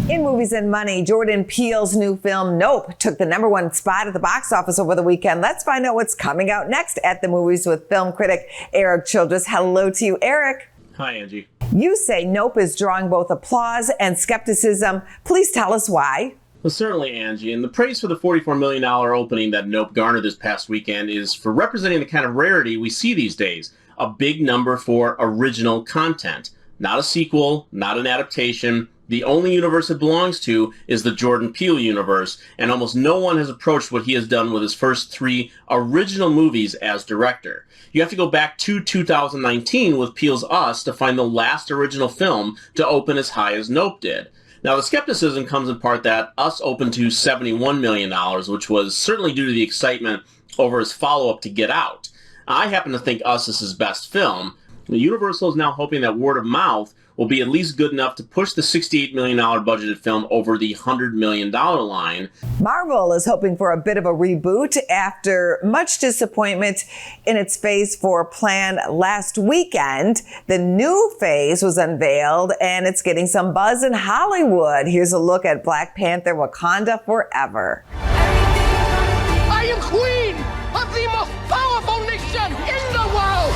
In movies and money, Jordan Peele's new film, Nope, took the #1 spot at the box office over the weekend. Let's find out what's coming out next at the movies with film critic Erik Childress. Hello to you, Erik. Hi, Angie. You say Nope is drawing both applause and skepticism. Please tell us why. Well, certainly, Angie. And the praise for the $44 million opening that Nope garnered this past weekend is for representing the kind of rarity we see these days. A big number for original content. Not a sequel, not an adaptation. The only universe it belongs to is the Jordan Peele universe, and almost no one has approached what he has done with his first 3 original movies as director. You have to go back to 2019 with Peele's Us to find the last original film to open as high as Nope did. Now, the skepticism comes in part that Us opened to $71 million, which was certainly due to the excitement over his follow-up to Get Out. I happen to think Us is his best film. Universal is now hoping that word of mouth will be at least good enough to push the $68 million budgeted film over the $100 million line. Marvel is hoping for a bit of a reboot after much disappointment in its Phase 4 plan last weekend. The new phase was unveiled and it's getting some buzz in Hollywood. Here's a look at Black Panther: Wakanda Forever. I am queen of the most powerful nation in the world!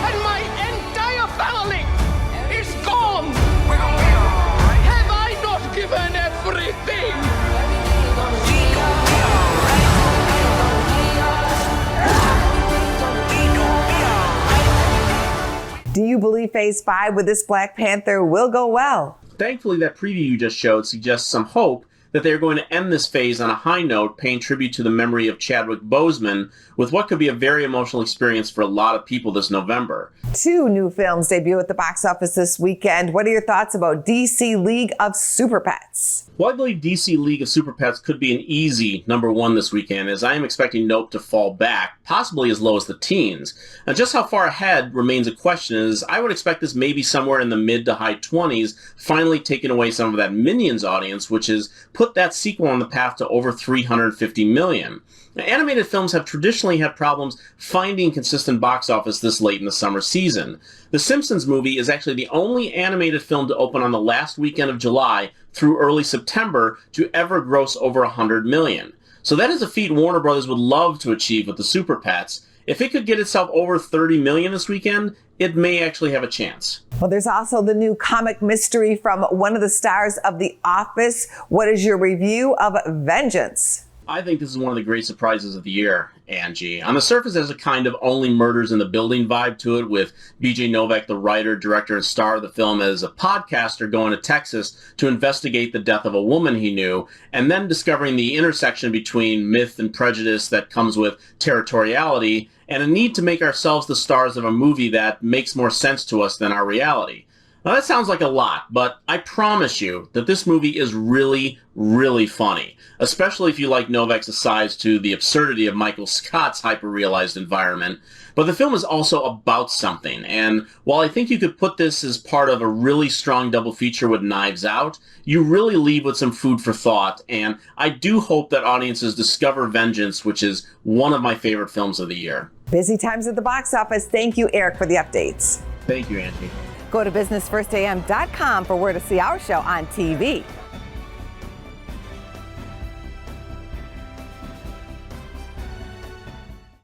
And my entire family is gone! Have I not given everything? Do you believe Phase 5 with this Black Panther will go well? Thankfully, that preview you just showed suggests some hope that they are going to end this phase on a high note, paying tribute to the memory of Chadwick Boseman with what could be a very emotional experience for a lot of people this November. 2 new films debut at the box office this weekend. What are your thoughts about DC League of Super Pets? Well, I believe DC League of Super Pets could be an easy #1 this weekend, as I am expecting Nope to fall back, possibly as low as the teens. Now, just how far ahead remains a question, as I would expect this maybe somewhere in the mid to high 20s, finally taking away some of that Minions audience, which has put that sequel on the path to over $350 million. Now, animated films have traditionally had problems finding consistent box office this late in the summer season. The Simpsons movie is actually the only animated film to open on the last weekend of July through early September to ever gross over $100 million. So that is a feat Warner Brothers would love to achieve with the Super Pets. If it could get itself over $30 million this weekend, it may actually have a chance. Well, there's also the new comic mystery from one of the stars of The Office. What is your review of Vengeance? I think this is one of the great surprises of the year, Angie. On the surface, there's a kind of only murders in the building vibe to it, with B.J. Novak, the writer, director, and star of the film, as a podcaster going to Texas to investigate the death of a woman he knew, and then discovering the intersection between myth and prejudice that comes with territoriality, and a need to make ourselves the stars of a movie that makes more sense to us than our reality. Now, that sounds like a lot, but I promise you that this movie is really, really funny, especially if you like Novak's asides to the absurdity of Michael Scott's hyper-realized environment. But the film is also about something, and while I think you could put this as part of a really strong double feature with Knives Out, you really leave with some food for thought, and I do hope that audiences discover Vengeance, which is one of my favorite films of the year. Busy times at the box office. Thank you, Erik, for the updates. Thank you, Angie. Go to businessfirstam.com for where to see our show on TV.